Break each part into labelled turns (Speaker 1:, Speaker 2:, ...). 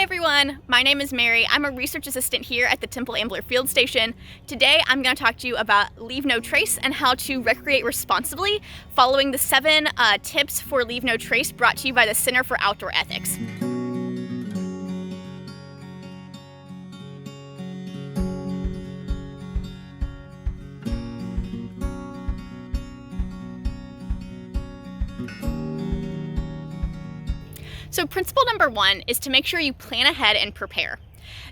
Speaker 1: everyone, my name is Mary. I'm a research assistant here at the Temple Ambler Field Station. Today I'm going to talk to you about Leave No Trace and how to recreate responsibly, following the 7 tips for Leave No Trace brought to you by the Center for Outdoor Ethics. So principle number 1 is to make sure you plan ahead and prepare.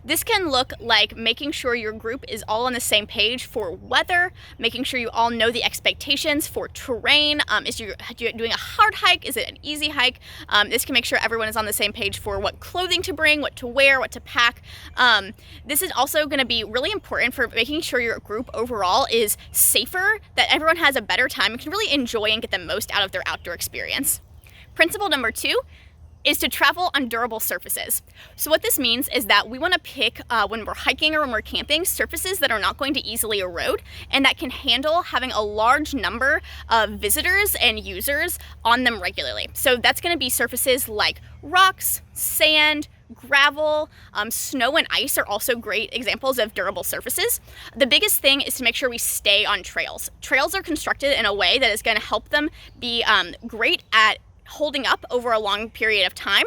Speaker 1: This can look like making sure your group is all on the same page for weather, making sure you all know the expectations for terrain. Is you doing a hard hike? Is it an easy hike? This can make sure everyone is on the same page for what clothing to bring, what to wear, what to pack. This is also going to be really important for making sure your group overall is safer, that everyone has a better time and can really enjoy and get the most out of their outdoor experience. Principle number 2 is to travel on durable surfaces. So what this means is that we want to pick, when we're hiking or when we're camping, surfaces that are not going to easily erode and that can handle having a large number of visitors and users on them regularly. So that's going to be surfaces like rocks, sand, gravel, snow and ice are also great examples of durable surfaces. The biggest thing is to make sure we stay on trails. Trails are constructed in a way that is going to help them be great at holding up over a long period of time.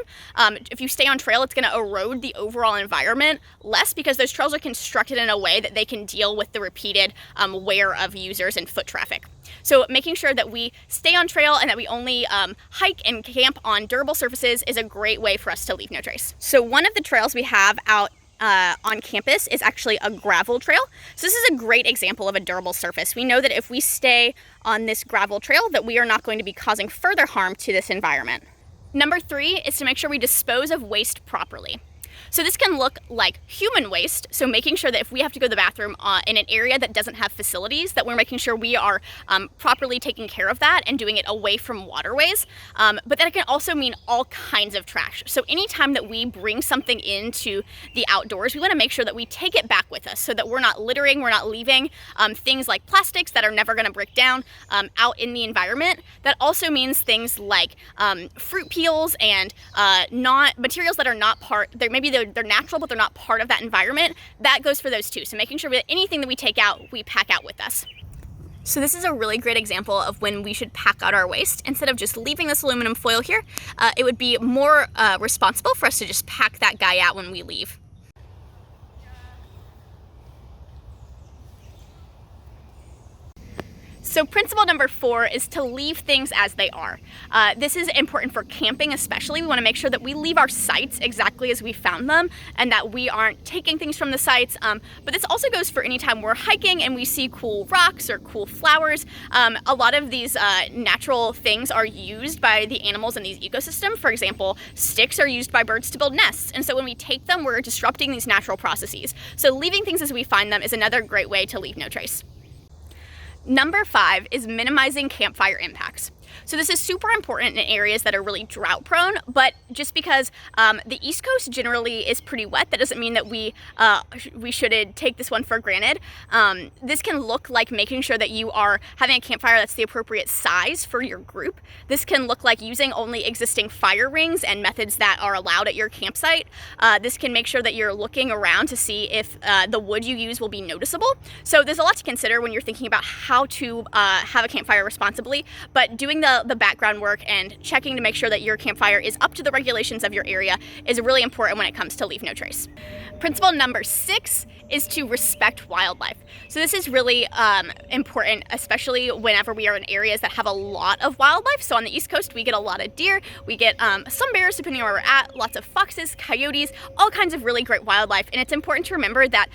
Speaker 1: If you stay on trail, it's going to erode the overall environment less because those trails are constructed in a way that they can deal with the repeated wear of users and foot traffic. So making sure that we stay on trail and that we only hike and camp on durable surfaces is a great way for us to leave no trace. So one of the trails we have out on campus is actually a gravel trail. So this is a great example of a durable surface. We know that if we stay on this gravel trail that we are not going to be causing further harm to this environment. Number 3 is to make sure we dispose of waste properly. So this can look like human waste, so making sure that if we have to go to the bathroom in an area that doesn't have facilities, that we're making sure we are properly taking care of that and doing it away from waterways. But that can also mean all kinds of trash. So anytime that we bring something into the outdoors, we want to make sure that we take it back with us so that we're not littering, we're not leaving things like plastics that are never going to break down out in the environment. That also means things like fruit peels and not materials that are not part, maybe they're natural, but they're not part of that environment. That goes for those too. So making sure that anything that we take out, we pack out with us. So this is a really great example of when we should pack out our waste. Instead of just leaving this aluminum foil here, it would be more responsible for us to just pack that guy out when we leave. So principle number 4 is to leave things as they are. This is important for camping especially. We want to make sure that we leave our sites exactly as we found them and that we aren't taking things from the sites. But this also goes for any time we're hiking and we see cool rocks or cool flowers. A lot of these natural things are used by the animals in these ecosystems. For example, sticks are used by birds to build nests. And so when we take them, we're disrupting these natural processes. So leaving things as we find them is another great way to leave no trace. Number 5 is minimizing campfire impacts. So this is super important in areas that are really drought prone, but just because the East Coast generally is pretty wet, that doesn't mean that we should take this one for granted. This can look like making sure that you are having a campfire that's the appropriate size for your group. This can look like using only existing fire rings and methods that are allowed at your campsite. This can make sure that you're looking around to see if the wood you use will be noticeable. So there's a lot to consider when you're thinking about how to have a campfire responsibly, but doing the background work and checking to make sure that your campfire is up to the regulations of your area is really important when it comes to leave no trace. Principle number 6 is to respect wildlife. So this is really important, especially whenever we are in areas that have a lot of wildlife. So on the East Coast, we get a lot of deer, we get some bears depending on where we're at, lots of foxes, coyotes, all kinds of really great wildlife. And it's important to remember that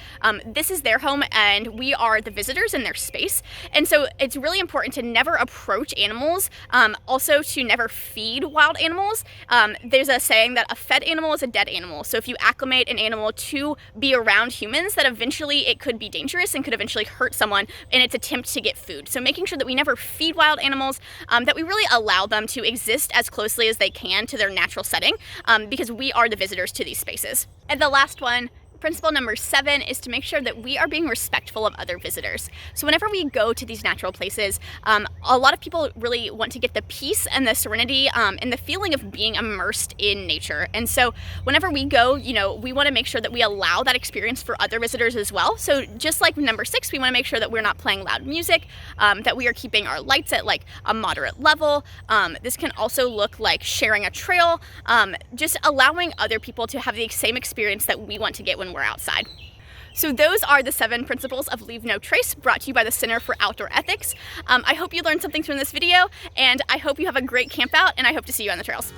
Speaker 1: this is their home and we are the visitors in their space. And so it's really important to never approach animals, also to never feed wild animals. There's a saying that a fed animal is a dead animal. So if you acclimate an animal to be around humans, that eventually it could be dangerous and could eventually hurt someone in its attempt to get food. So making sure that we never feed wild animals, that we really allow them to exist as closely as they can to their natural setting, because we are the visitors to these spaces. And the last one, Principle number 7 is to make sure that we are being respectful of other visitors. So whenever we go to these natural places, a lot of people really want to get the peace and the serenity and the feeling of being immersed in nature. And so whenever we go, we want to make sure that we allow that experience for other visitors as well. So just like number 6, we want to make sure that we're not playing loud music, that we are keeping our lights at like a moderate level. This can also look like sharing a trail, just allowing other people to have the same experience that we want to get when we're outside. So those are the 7 principles of Leave No Trace, brought to you by the Center for Outdoor Ethics. I hope you learned something from this video, and I hope you have a great camp out, and I hope to see you on the trails.